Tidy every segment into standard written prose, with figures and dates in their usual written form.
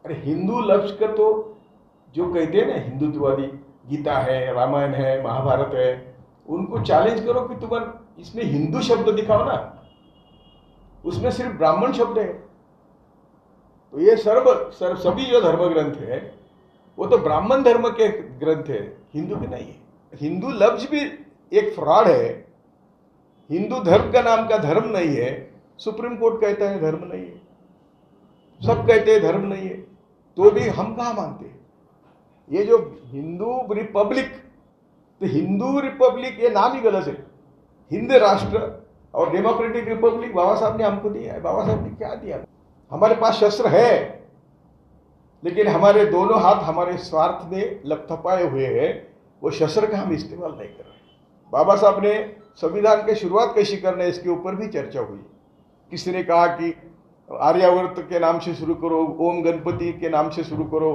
अरे हिंदू लफ्ज का तो जो कहते हैं ना हिंदुत्ववादी, गीता है, रामायण है, महाभारत है, उनको चैलेंज करो कि तुम इसमें हिंदू शब्द दिखाओ ना, उसमें सिर्फ ब्राह्मण शब्द है। तो ये सभी जो धर्म ग्रंथ है वो तो ब्राह्मण धर्म के ग्रंथ है, हिंदू के नहीं है। हिंदू लफ्ज भी एक फ्रॉड है। हिंदू धर्म का नाम का धर्म नहीं है। सुप्रीम कोर्ट कहता है धर्म नहीं है, सब कहते हैं धर्म नहीं है, तो भी हम कहाँ मानते हैं? ये जो हिंदू रिपब्लिक, तो हिंदू रिपब्लिक ये नाम ही गलत है। हिंद राष्ट्र और डेमोक्रेटिक रिपब्लिक बाबा साहब ने हमको दिया है। बाबा साहब ने क्या दिया? हमारे पास शस्त्र है, लेकिन हमारे दोनों हाथ हमारे स्वार्थ में लपथपाए हुए हैं। वो शस्त्र का हम इस्तेमाल नहीं कर रहे। बाबा साहब ने संविधान की शुरुआत कैसी करना है इसके ऊपर भी चर्चा हुई। किसी ने कहा कि आर्यावर्त के नाम से शुरू करो, ओम गणपति के नाम से शुरू करो।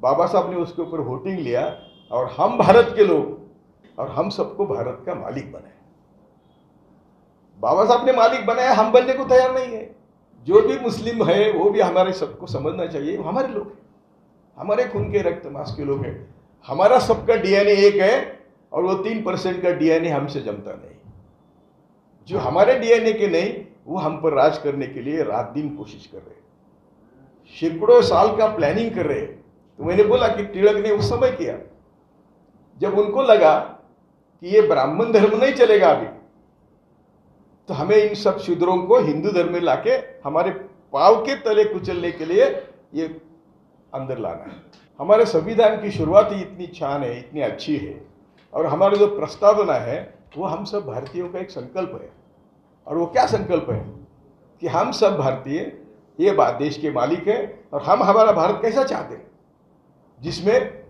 बाबा साहब ने उसके ऊपर वोटिंग लिया और हम भारत के लोग और हम सबको भारत का मालिक बनाए। बाबा साहब ने मालिक बनाया, हम बनने को तैयार नहीं है। जो भी मुस्लिम है वो भी हमारे सबको समझना चाहिए, वो हमारे लोग हैं, हमारे खून के रक्त मांस के लोग हैं। हमारा सबका डीएनए एक है और वो 3% का डीएनए हमसे जमता नहीं। जो हमारे डीएनए के नहीं, वो हम पर राज करने के लिए रात दिन कोशिश कर रहे हैं, सैकड़ों साल का प्लानिंग कर रहे हैं। तो मैंने बोला कि तिलक ने उस समय किया जब उनको लगा कि ये ब्राह्मण धर्म नहीं चलेगा अभी, तो हमें इन सब शूद्रों को हिंदू धर्म में लाके हमारे पांव के तले कुचलने के लिए ये अंदर लाना है। हमारे संविधान की शुरुआत ही इतनी छान है, इतनी अच्छी है, और हमारे जो प्रस्तावना है वो हम सब भारतीयों का एक संकल्प है। और वो क्या संकल्प है कि हम सब भारतीय ये देश के मालिक हैं और हम हमारा भारत कैसा चाहते हैं, जिसमें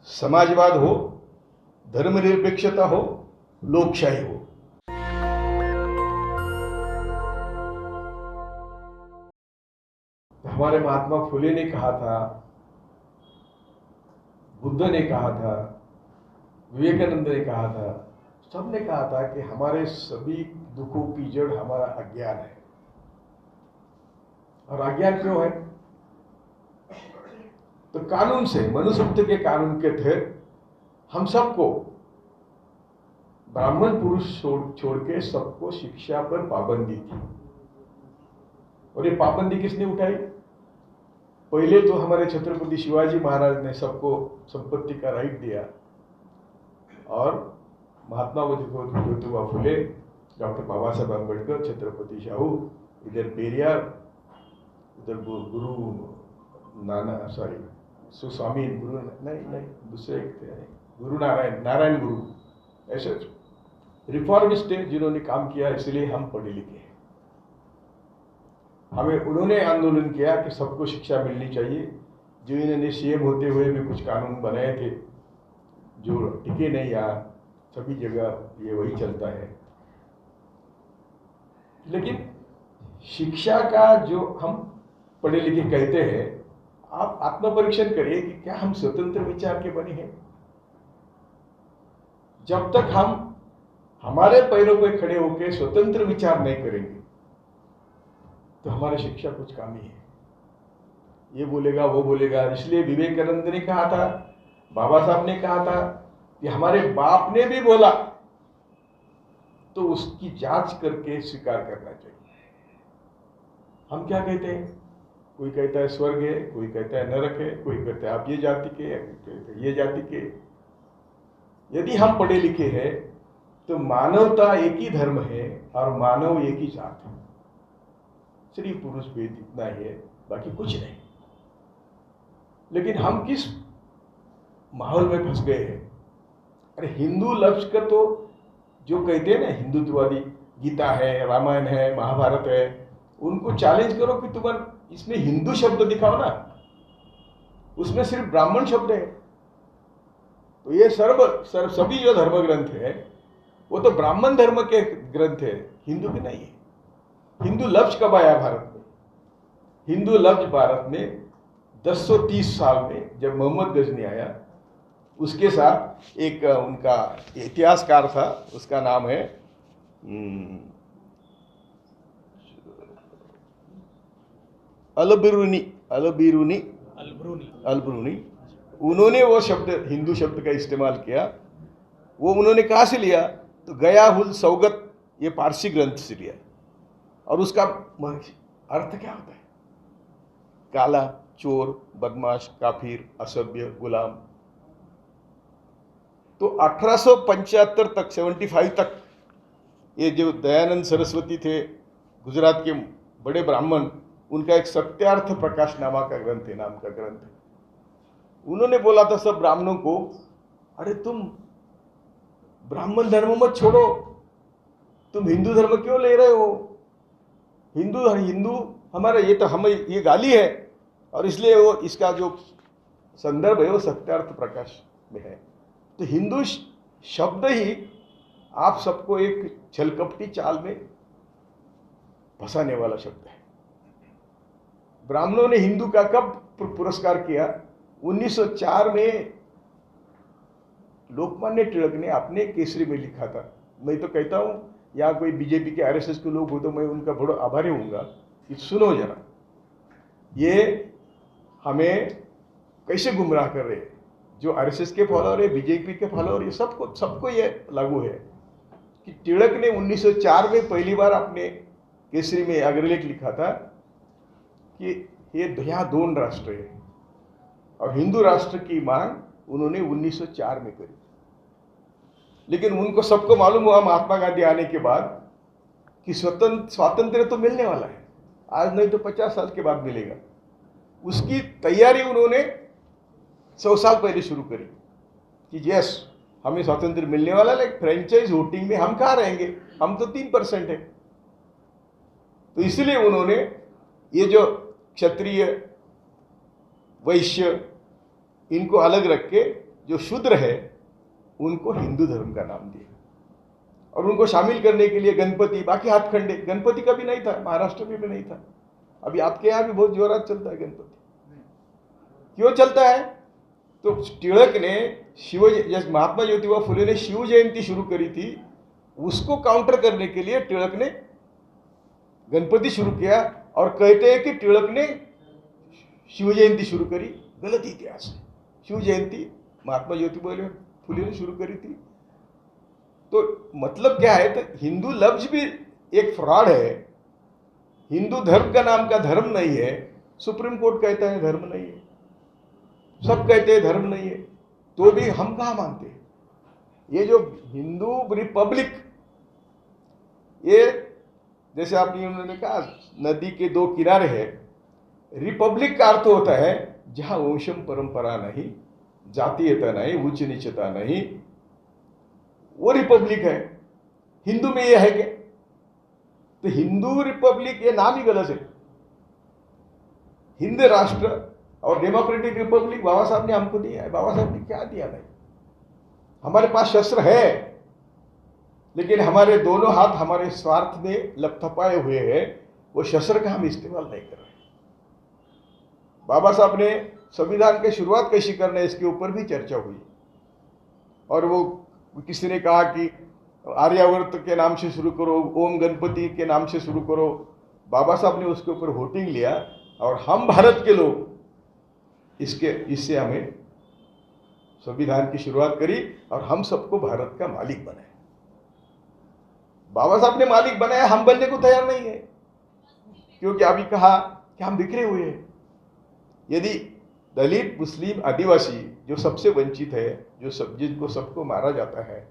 समाजवाद हो, धर्मनिरपेक्षता हो, लोकशाही हो। हमारे महात्मा फुले ने कहा था, बुद्ध ने कहा था, विवेकानंद ने कहा था, सबने कहा था कि हमारे सभी दुखों की जड़ हमारा अज्ञान है। और अज्ञान क्यों है? तो कानून से, मनुस्मृति के कानून के तहत हम सबको, ब्राह्मण पुरुष छोड़ के सबको शिक्षा पर पाबंदी थी। और ये पाबंदी किसने उठाई? पहले तो हमारे छत्रपति शिवाजी महाराज ने सबको संपत्ति का राइट दिया, और महात्मा ज्योतिबा फुले, डॉक्टर बाबा साहब अम्बेडकर, छत्रपति शाहू, इधर पेरियार, उधर गुरु सुस्वामी गुरु नहीं दूसरे गुरु नारायण गुरु, ऐसे रिफॉर्मिस्ट थे जिन्होंने काम किया। इसलिए हम पढ़े लिखे हैं। हमें उन्होंने आंदोलन किया कि सबको शिक्षा मिलनी चाहिए। जो इन्होंने सीएम होते हुए भी कुछ कानून बनाए थे जो टिके नहीं, यहाँ सभी जगह ये वही चलता है। लेकिन शिक्षा का जो हम पढ़े लिखे कहते हैं, आप आत्मपरीक्षण करिए कि क्या हम स्वतंत्र विचार के बने हैं? जब तक हम हमारे पैरों पर खड़े होकर स्वतंत्र विचार नहीं करेंगे तो हमारी शिक्षा कुछ काम ही है। ये बोलेगा वो बोलेगा। इसलिए विवेकानंद ने कहा था, बाबा साहब ने कहा था कि हमारे बाप ने भी बोला तो उसकी जांच करके स्वीकार करना चाहिए। हम क्या कहते हैं? कोई कहता है स्वर्ग है, कोई कहता है नरक है, कोई कहता है आप ये जाति के, कोई कहता है ये जाति के। यदि हम पढ़े लिखे हैं तो मानवता एक ही धर्म है और मानव एक ही जात है। स्त्री पुरुष भेद इतना ही है, बाकी कुछ नहीं। लेकिन हम किस माहौल में फंस गए हैं? अरे हिंदू लफ्ज का तो जो कहते हैं ना हिंदुत्ववादी, गीता है, रामायण है, महाभारत है, उनको चैलेंज करो कि तुम इसमें हिंदू शब्द दिखाओ ना, उसमें सिर्फ ब्राह्मण शब्द है। तो ये सभी जो धर्म ग्रंथ है वो तो ब्राह्मण धर्म के ग्रंथ है, हिंदू के नहीं है। हिंदू लफ्ज कब आया भारत में? हिंदू लफ्ज भारत में 1030 साल में जब मोहम्मद गजनी आया, उसके साथ एक उनका इतिहासकार था, उसका नाम है अलबिरुनी। अलबिरूनी अलब्रूनी, उन्होंने वो शब्द, हिंदू शब्द का इस्तेमाल किया। वो उन्होंने कहाँ से लिया? तो गया हुल सौगत, ये पारसी ग्रंथ से लिया। और उसका अर्थ क्या होता है? काला, चोर, बदमाश, काफिर, असभ्य, गुलाम। तो 1875 तक, 75 तक, ये जो दयानंद सरस्वती थे गुजरात के बड़े ब्राह्मण, उनका एक सत्यार्थ प्रकाश नामा का ग्रंथ है, नाम का ग्रंथ है। उन्होंने बोला था सब ब्राह्मणों को, अरे तुम ब्राह्मण धर्म मत छोड़ो, तुम हिंदू धर्म क्यों ले रहे हो? हिंदू हिंदू हमारा, ये तो हमें ये गाली है। और इसलिए वो, इसका जो संदर्भ है वो सत्यार्थ प्रकाश में है। तो हिंदू शब्द ही आप सबको एक छलकपटी चाल में फंसाने वाला शब्द है। ब्राह्मणों ने हिंदू का कब पुरस्कार किया? 1904 में लोकमान्य तिलक ने अपने केसरी में लिखा था। मैं तो कहता हूं, यहाँ कोई बीजेपी के आरएसएस के लोग हो तो मैं उनका बड़ा आभारी होऊंगा कि सुनो जरा, ये हमें कैसे गुमराह कर रहे हैं। जो आरएसएस के फॉलोअर है, बीजेपी के फॉलोअर, ये सबको ये लागू है कि तिलक ने 1904 में पहली बार अपने केसरी में अग्रलेख लिखा था कि ये यहाँ दोन राष्ट्र है, और हिंदू राष्ट्र की मांग उन्होंने 1904 में करी। लेकिन उनको सबको मालूम हुआ महात्मा गांधी आने के बाद कि स्वातंत्र्य तो मिलने वाला है, आज नहीं तो 50 साल के बाद मिलेगा। उसकी तैयारी उन्होंने 100 साल पहले शुरू करी कि यस, हमें स्वातंत्र्य मिलने वाला है, लेकिन फ्रेंचाइज वोटिंग में हम कहाँ रहेंगे, हम तो 3% है। तो इसलिए उन्होंने ये जो क्षत्रिय, वैश्य, इनको अलग रख के जो शूद्र है उनको हिंदू धर्म का नाम दिया। और उनको शामिल करने के लिए गणपति, बाकी हाथखंडे, गणपति का भी नहीं था, महाराष्ट्र में भी नहीं था। अभी आपके यहाँ भी बहुत जोरात चलता है गणपति। क्यों चलता है? तो टिळक ने जैसे महात्मा ज्योतिबा फुले ने शिव जयंती शुरू करी थी, उसको काउंटर करने के लिए टिळक ने गणपति शुरू किया। और कहते हैं कि टिळक ने शिव जयंती शुरू करी। गलत इतिहास है। शिव जयंती महात्मा ज्योतिबा फुले ने शुरू करी थी। तो मतलब क्या है? तो हिंदू लफ्ज भी एक फ्रॉड है। हिंदू धर्म का नाम का धर्म नहीं है। सुप्रीम कोर्ट कहता है धर्म नहीं है, सब कहते हैं धर्म नहीं है, तो भी हम कहाँ मानते हैं? ये जो हिंदू रिपब्लिक, ये जैसे आपने उन्होंने कहा नदी के दो किनारे है। रिपब्लिक का अर्थ होता है जहां वंशम परंपरा नहीं, जातीयता नहीं, उच्च नीचता नहीं, वो रिपब्लिक है। हिंदू में ये है क्या? तो हिंदू रिपब्लिक ये नाम ही गलत है। हिंद राष्ट्र और डेमोक्रेटिक रिपब्लिक बाबा साहब ने हमको दिया है। बाबा साहब ने क्या दिया? नहीं, हमारे पास शस्त्र है, लेकिन हमारे दोनों हाथ हमारे स्वार्थ में लपथपाए हुए हैं। वो शस्त्र का हम इस्तेमाल नहीं कर रहे। बाबा साहब ने संविधान की शुरुआत कैसी करना है, इसके ऊपर भी चर्चा हुई। और वो किसी ने कहा कि आर्यावर्त के नाम से शुरू करो, ओम गणपति के नाम से शुरू करो। बाबा साहब ने उसके ऊपर वोटिंग लिया और हम भारत के लोग इससे हमें संविधान की शुरुआत करी और हम सबको भारत का मालिक बनाए। बाबा साहब ने मालिक बनाया, हम बनने को तैयार नहीं है, क्योंकि अभी कहा कि हम बिखरे हुए हैं। यदि दलित, मुस्लिम, आदिवासी जो सबसे वंचित है, जिनको सबको मारा जाता है,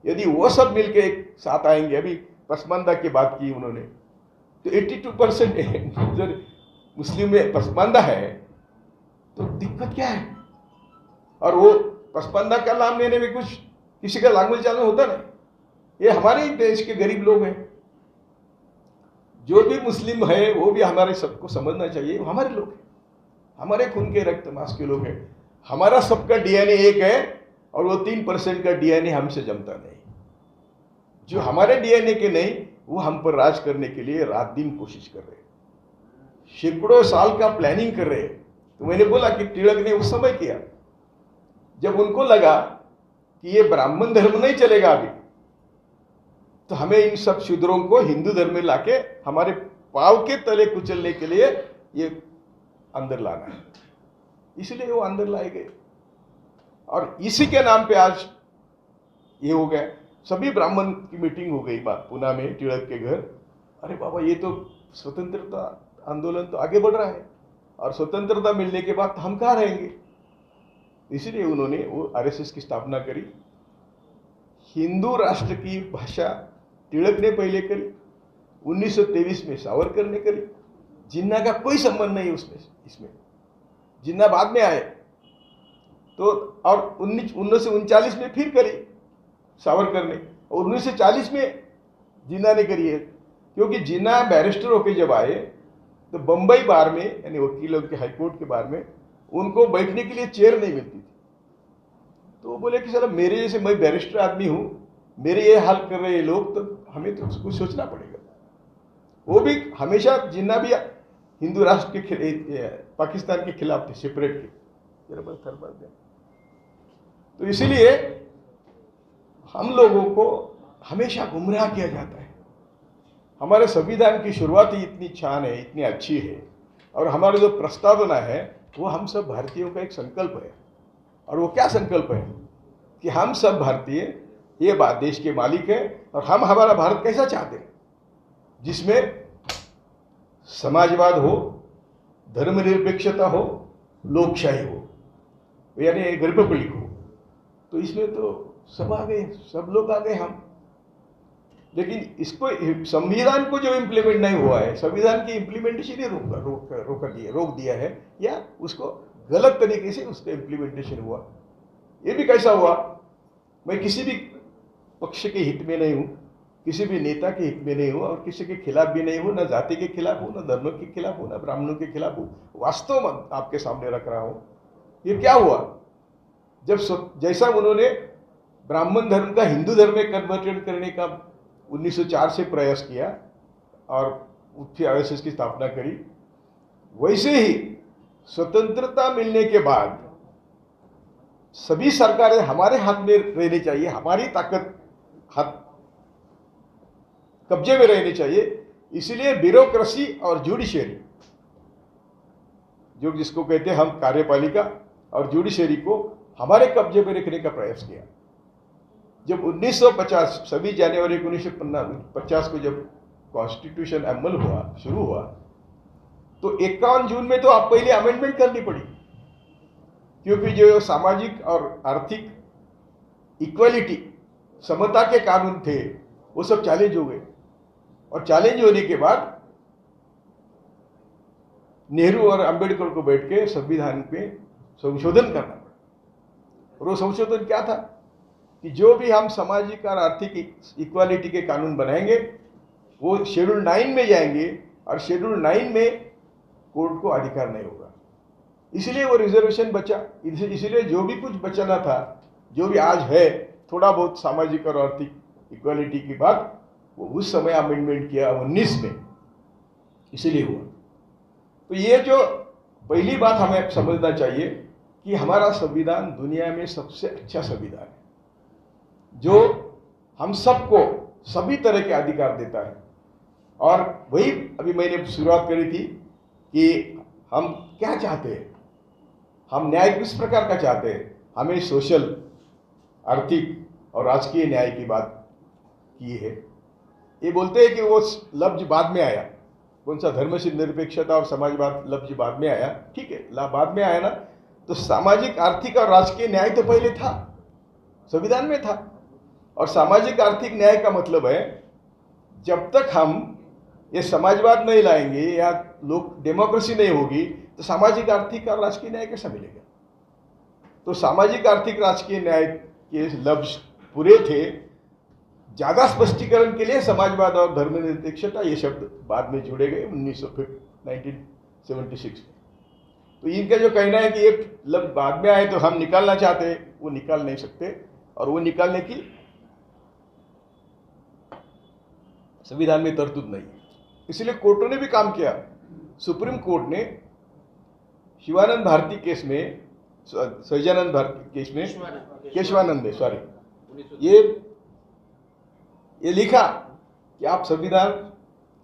यदि वो सब मिलके एक साथ आएंगे, अभी पसमानदा की बात की उन्होंने, तो 82% जो मुस्लिम में पसमानदा है, तो दिक्कत क्या है? और वो पसमानदा का नाम लेने में कुछ किसी का लांगुल चालू होता नहीं। ये हमारे ही देश के गरीब लोग हैं। जो भी मुस्लिम है वो भी हमारे सबको समझना चाहिए, वो हमारे लोग हैं, हमारे खून के रक्त मांस के लोग हैं। हमारा सबका डीएनए एक है और वो 3% का डीएनए हमसे जमता नहीं। जो हमारे डीएनए के नहीं, वो हम पर राज करने के लिए रात दिन कोशिश कर रहे हैं, सैकड़ों साल का प्लानिंग कर रहे हैं। तो मैंने बोला कि तिलक ने उस समय किया जब उनको लगा कि ये ब्राह्मण धर्म नहीं चलेगा अभी, तो हमें इन सब शूद्रों को हिंदू धर्म में लाके हमारे पांव के तले कुचलने के लिए ये अंदर लाना है, इसलिए वो अंदर लाए गए। और इसी के नाम पे आज ये हो गया। सभी ब्राह्मण की मीटिंग हो गई बात पुणे में टिळक के घर। अरे बाबा, ये तो स्वतंत्रता आंदोलन तो आगे बढ़ रहा है और स्वतंत्रता मिलने के बाद हम कहाँ रहेंगे। इसलिए उन्होंने वो आरएसएस की स्थापना करी। हिंदू राष्ट्र की भाषा टिळक ने पहले करी, 1923 में सावरकर ने करी। जिन्ना का कोई संबंध नहीं इसमें जिन्ना बाद में आए तो, और 1939 में फिर करी सावरकर ने, और 1940 में जिन्ना ने करी है। क्योंकि जिन्ना बैरिस्टर होके जब आए तो बंबई बार में, यानी वकीलों के हाईकोर्ट के बार में, उनको बैठने के लिए चेयर नहीं मिलती थी। तो वो बोले कि चलो मेरे जैसे, मैं बैरिस्टर आदमी हूं, मेरे ये हाल कर रहे लोग, तो हमें तो कुछ सोचना पड़ेगा। वो भी हमेशा जिन्ना भी हिंदू राष्ट्र के पाकिस्तान के खिलाफ थे, सेपरेट के। तो इसीलिए हम लोगों को हमेशा गुमराह किया जाता है। हमारे संविधान की शुरुआत ही इतनी छान है, इतनी अच्छी है, और हमारा जो प्रस्तावना है वो हम सब भारतीयों का एक संकल्प है। और वो क्या संकल्प है कि हम सब भारतीय ये देश के मालिक हैं, और हम हमारा भारत कैसा चाहते हैं, जिसमें समाजवाद हो, धर्मनिरपेक्षता हो, लोकशाही हो, यानी रिपब्लिक हो। तो इसमें तो सब आ गए, सब लोग आ गए हम। लेकिन इसको, संविधान को जो इम्प्लीमेंट नहीं हुआ है, संविधान की इम्प्लीमेंटेशन ही रोक दिया है, या उसको गलत तरीके से उसका इम्प्लीमेंटेशन हुआ। ये भी कैसा हुआ, मैं किसी भी पक्ष के हित में नहीं हूँ, किसी भी नेता के हित में नहीं हूँ, और किसी के खिलाफ भी नहीं हूँ, न जाति के खिलाफ हूँ, न धर्म के खिलाफ हूँ, न ब्राह्मणों के खिलाफ हूँ। वास्तव में आपके सामने रख रहा हूँ। ये क्या हुआ, जब जैसा उन्होंने ब्राह्मण धर्म का हिंदू धर्म में कन्वर्टेड करने का 1904 से प्रयास किया और फिर आरएसएस की स्थापना करी, वैसे ही स्वतंत्रता मिलने के बाद सभी सरकारें हमारे हाथ में रहनी चाहिए, हमारी ताकत हाथ कब्जे में रहनी चाहिए। इसलिए ब्यूरोक्रेसी और जुडिशरी, जो जिसको कहते हैं हम कार्यपालिका, और जुडिशरी को हमारे कब्जे में रखने का प्रयास किया। जब 1950 26 जनवरी 1950 को जब कॉन्स्टिट्यूशन अमल हुआ, शुरू हुआ, तो 51 जून में तो आप पहले अमेंडमेंट करनी पड़ी, क्योंकि जो सामाजिक और आर्थिक इक्वालिटी, समता के कानून थे, वो सब चैलेंज हो गए। और चैलेंज होने के बाद नेहरू और अंबेडकर को बैठ के संविधान पे संशोधन करना पड़ा। और वो संशोधन क्या था कि जो भी हम सामाजिक और आर्थिक इक्वालिटी के कानून बनाएंगे वो शेड्यूल 9 में जाएंगे, और शेड्यूल 9 में कोर्ट को अधिकार नहीं होगा। इसलिए वो रिजर्वेशन बचा। इसलिए जो भी कुछ बचाना था, जो भी आज है थोड़ा बहुत सामाजिक और आर्थिक इक्वालिटी की बात, वो उस समय अमेंडमेंट किया 19 में, इसीलिए हुआ। तो ये जो पहली बात हमें समझना चाहिए कि हमारा संविधान दुनिया में सबसे अच्छा संविधान है, जो हम सबको सभी तरह के अधिकार देता है। और वही अभी मैंने शुरुआत करी थी कि हम क्या चाहते हैं, हम न्याय किस प्रकार का चाहते हैं। हमें सोशल, आर्थिक और राजकीय न्याय की बात की है। ये बोलते हैं कि वो लफ्ज बाद में आया, कौन सा धर्म से निरपेक्षता और समाजवाद लफ्ज बाद में आया, ठीक है, बाद में आया ना। तो सामाजिक, आर्थिक और राजकीय न्याय तो पहले था, संविधान में था। और सामाजिक आर्थिक न्याय का मतलब है, जब तक हम ये समाजवाद नहीं लाएंगे या लोग डेमोक्रेसी नहीं होगी, तो सामाजिक, आर्थिक और राजकीय न्याय कैसा मिलेगा। तो सामाजिक, आर्थिक, राजकीय न्याय के लफ्ज पूरे थे। ज्यादा स्पष्टीकरण के लिए समाजवाद और धर्मनिरपेक्षता ये शब्द बाद में जुड़े गए 1976 में। तो इनका जो कहना है कि एक लफ्ज बाद में आए तो हम निकालना चाहते हैं, वो निकाल नहीं सकते, और वो निकालने की संविधान में तरतूद नहीं है। इसलिए कोर्टों ने भी काम किया। सुप्रीम कोर्ट ने शिवानंद भारती केस में, सहजानंद भारती केस में, केशवानंद में, सॉरी, ये लिखा कि आप संविधान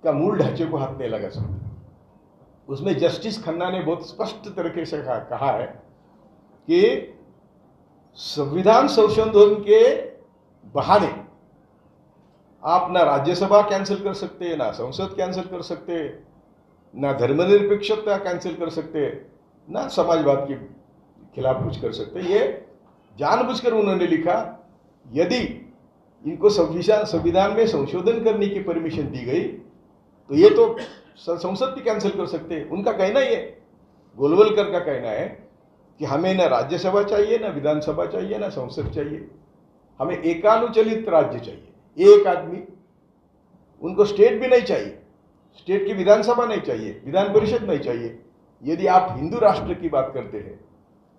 का मूल ढांचे को हाथ नहीं लगा सकते। उसमें जस्टिस खन्ना ने बहुत स्पष्ट तरीके से कहा है कि संविधान संशोधन के बहाने आप ना राज्यसभा कैंसिल कर सकते, ना संसद कैंसिल कर सकते, ना धर्मनिरपेक्षता कैंसिल कर सकते, ना समाजवाद के खिलाफ कुछ कर सकते। ये जानबूझकर उन्होंने लिखा, यदि इनको संविधान में संशोधन करने की परमिशन दी गई तो ये तो संसद भी कैंसिल कर सकते। उनका कहना ही है, गोलवलकर का कहना है कि हमें ना राज्यसभा चाहिए, ना विधानसभा चाहिए, ना संसद चाहिए, हमें एकानुचलित राज्य चाहिए, एक आदमी। उनको स्टेट भी नहीं चाहिए, स्टेट की विधानसभा नहीं चाहिए, विधान परिषद नहीं चाहिए। यदि आप हिंदू राष्ट्र की बात करते हैं,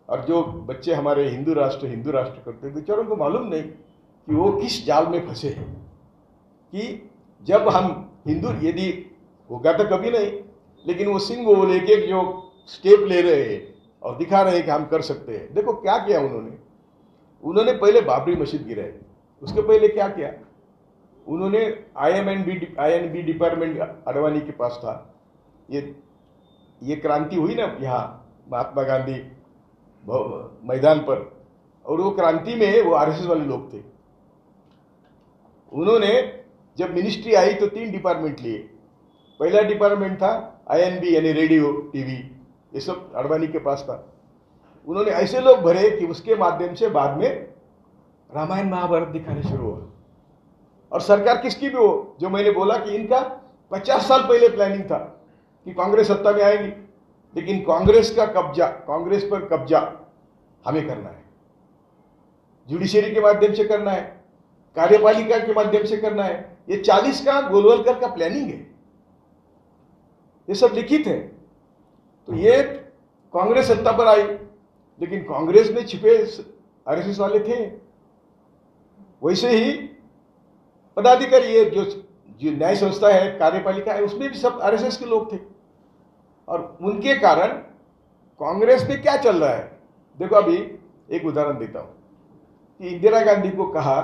और जो बच्चे हमारे हिंदू राष्ट्र करते हैं, बेचारों को मालूम नहीं कि वो किस जाल में फंसे हैं। कि जब हम हिंदू, यदि होगा तो कभी नहीं, लेकिन वो सिंह वो लेके जो स्टेप ले रहे हैं और दिखा रहे हैं कि हम कर सकते हैं। देखो क्या किया उन्होंने पहले बाबरी मस्जिद गिराई, उसके पहले क्या किया उन्होंने, INB डिपार्टमेंट अडवाणी के पास था। ये क्रांति हुई ना यहाँ महात्मा गांधी मैदान पर, और वो क्रांति में वो RSS वाले लोग थे। उन्होंने जब मिनिस्ट्री आई तो 3 डिपार्टमेंट लिए। पहला डिपार्टमेंट था INB यानी रेडियो टीवी, ये सब अडवाणी के पास था। उन्होंने ऐसे लोग भरे कि उसके माध्यम से बाद में रामायण महाभारत दिखाने शुरू हुआ। और सरकार किसकी भी हो, जो मैंने बोला कि इनका 50 साल पहले प्लानिंग था कि कांग्रेस सत्ता में आएगी, लेकिन कांग्रेस पर कब्जा हमें करना है, जुडिशरी के माध्यम से करना है, कार्यपालिका के माध्यम से करना है। ये 40 का गोलवलकर का प्लानिंग है, ये सब लिखित है। तो ये कांग्रेस सत्ता पर आई, लेकिन कांग्रेस में छिपे RSS वाले थे। वैसे ही पदाधिकारी, ये जो न्याय संस्था है, कार्यपालिका है, उसमें भी सब RSS के लोग थे। और उनके कारण कांग्रेस में क्या चल रहा है, देखो अभी एक उदाहरण देता हूं कि इंदिरा गांधी को कहा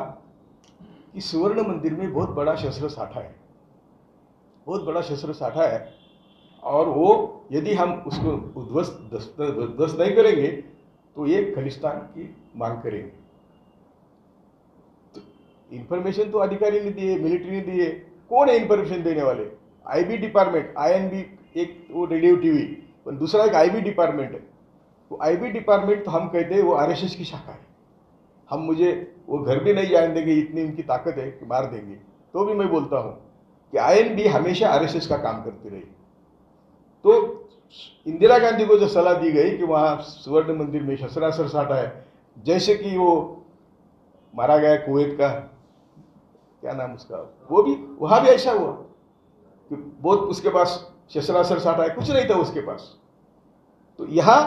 कि सुवर्ण मंदिर में बहुत बड़ा शस्त्र साठा है, बहुत बड़ा शस्त्र साठा है, और वो यदि हम उसको उद्ध्वस्त नहीं करेंगे तो ये खलिस्तान की मांग करेंगे। तो इंफॉर्मेशन तो अधिकारी ने दिए, मिलिट्री ने दिए, कौन है इंफॉर्मेशन देने वाले? IB डिपार्टमेंट, INB एक वो रेडियो टीवी, पर दूसरा एक IB डिपार्टमेंट है। वो IB डिपार्टमेंट तो हम कहते हैं वो RSS की शाखा है। मुझे वो घर भी नहीं जाने देंगे, इतनी उनकी ताकत है कि मार देंगे। तो भी मैं बोलता हूँ कि INB हमेशा RSS का काम करती रही। तो इंदिरा गांधी को जो सलाह दी गई कि वहाँ सुवर्ण मंदिर में शस्त्रास्त्र साठा है, जैसे कि वो मारा गया कुवैत का, क्या नाम उसका, वो भी वहाँ भी ऐसा हुआ कि बहुत उसके पास शस्त्रास्त्र साठा है, कुछ नहीं था उसके पास। तो यहाँ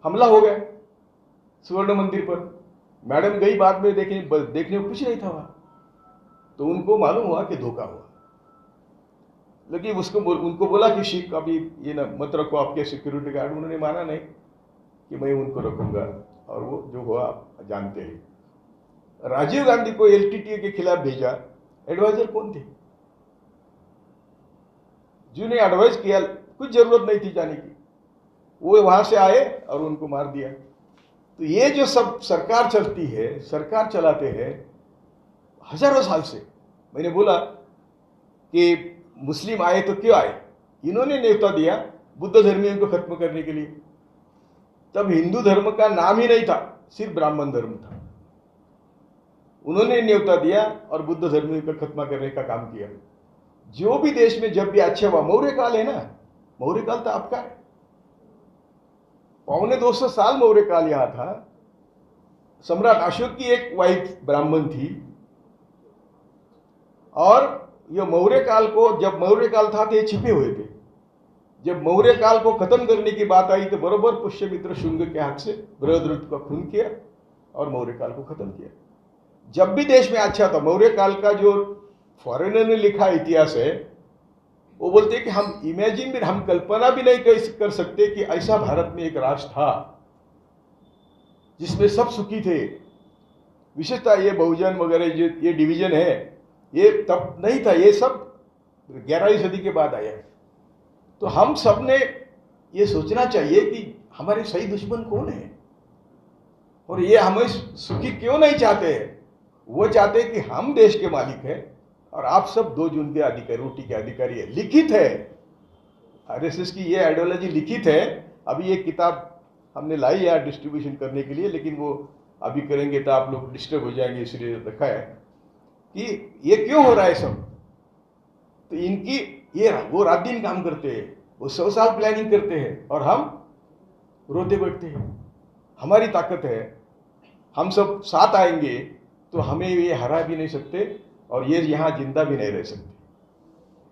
हमला हो गया सुवर्ण मंदिर पर। मैडम गई बाद में देखने को कुछ नहीं था वहाँ, तो उनको मालूम हुआ कि धोखा हुआ। लेकिन उनको बोला कि शिक अभी ये ना मत रखो आपके सिक्योरिटी गार्ड, उन्होंने माना नहीं कि मैं उनको रखूंगा, और वो जो हुआ आप जानते हैं। राजीव गांधी को LTTE के खिलाफ भेजा, एडवाइजर कौन थे? जिन्हें एडवाइज किया, कुछ जरूरत नहीं थी जाने की, वो वहां से आए और उनको मार दिया। तो ये जो सब सरकार चलती है, सरकार चलाते हैं हजारों साल से। मैंने बोला कि मुस्लिम आए तो क्यों आए? इन्होंने न्योता दिया बुद्ध धर्मियों को खत्म करने के लिए। तब हिंदू धर्म का नाम ही नहीं था, सिर्फ ब्राह्मण धर्म था। उन्होंने न्योता दिया और बुद्ध धर्मियों को खत्म करने का काम किया। जो भी देश में जब भी अच्छा हुआ, मौर्य काल है ना, मौर्य काल तो आपका है, 250 साल मौर्य काल यहां था। सम्राट अशोक की एक वाइफ ब्राह्मण थी, और ये मौर्य काल को, जब मौर्य काल था तो ये छिपे हुए थे। जब मौर्य काल को खत्म करने की बात आई तो बरोबर पुष्यमित्र शुंग के हाथ से बृहद्रथ का खून किया और मौर्य काल को खत्म किया। जब भी देश में अच्छा था, मौर्य काल का जो फॉरेनर ने लिखा इतिहास है, वो बोलते हैं कि हम कल्पना भी नहीं कर सकते कि ऐसा भारत में एक राष्ट्र था जिसमें सब सुखी थे। विशेषतः ये बहुजन वगैरह जो ये डिवीजन है, ये तब नहीं था, ये सब 11वीं सदी के बाद आया है। तो हम सब ने ये सोचना चाहिए कि हमारे सही दुश्मन कौन है और ये हमें सुखी क्यों नहीं चाहते हैं। वो चाहते हैं कि हम देश के मालिक हैं और आप सब 2 जून के अधिकारी, रोटी के अधिकारी है। लिखित है, आरएसएस की ये आइडियोलॉजी लिखित है। अभी एक किताब हमने लाई है डिस्ट्रीब्यूशन करने के लिए, लेकिन वो अभी करेंगे तो आप लोग डिस्टर्ब हो जाएंगे, इसलिए रखा है कि ये क्यों हो रहा है सब। तो इनकी ये वो रात दिन काम करते हैं, वो 100 साल प्लानिंग करते हैं और हम रोते बैठते हैं। हमारी ताकत है, हम सब साथ आएंगे तो हमें ये हरा भी नहीं सकते और ये यहाँ जिंदा भी नहीं रह सकते।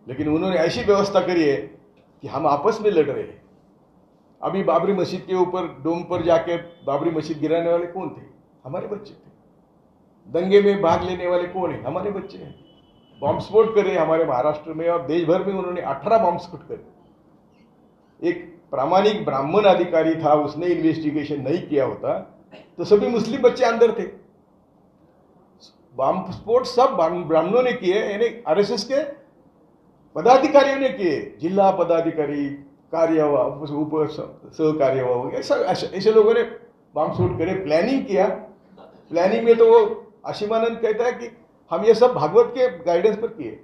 लेकिन उन्होंने ऐसी व्यवस्था करी है कि हम आपस में लड़ रहे हैं। अभी बाबरी मस्जिद के ऊपर डोम पर जाके बाबरी मस्जिद गिराने वाले कौन थे? हमारे बच्चे थे। दंगे में भाग लेने वाले कौन है? हमारे बच्चे हैं। बॉम्ब स्फोट करे हमारे महाराष्ट्र में और देश भर में उन्होंने 18 बॉम्ब स्फोट करे। एक प्रामाणिक ब्राह्मण अधिकारी था, उसने इन्वेस्टिगेशन नहीं किया होता तो सभी मुस्लिम बच्चे अंदर थे। बॉम्ब स्फोट सब ब्राह्मणों ने किए, यानी आरएसएस के पदाधिकारियों ने किए। जिला पदाधिकारी, कार्यवाह, उप सहकार्यवाह, ऐसे लोगों ने बॉम्ब स्फोट करे, प्लानिंग किया। प्लानिंग में तो वो आशिमानंद कहता है कि हम ये सब भागवत के गाइडेंस पर किए।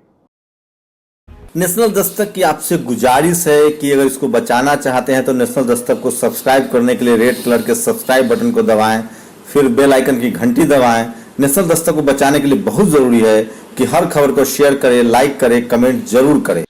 नेशनल दस्तक की आपसे गुजारिश है कि अगर इसको बचाना चाहते हैं तो नेशनल दस्तक को सब्सक्राइब करने के लिए रेड कलर के सब्सक्राइब बटन को दबाएं, फिर बेल आइकन की घंटी दबाएं। नेशनल दस्तक को बचाने के लिए बहुत जरूरी है कि हर खबर को शेयर करें, लाइक करें, कमेंट जरूर करें।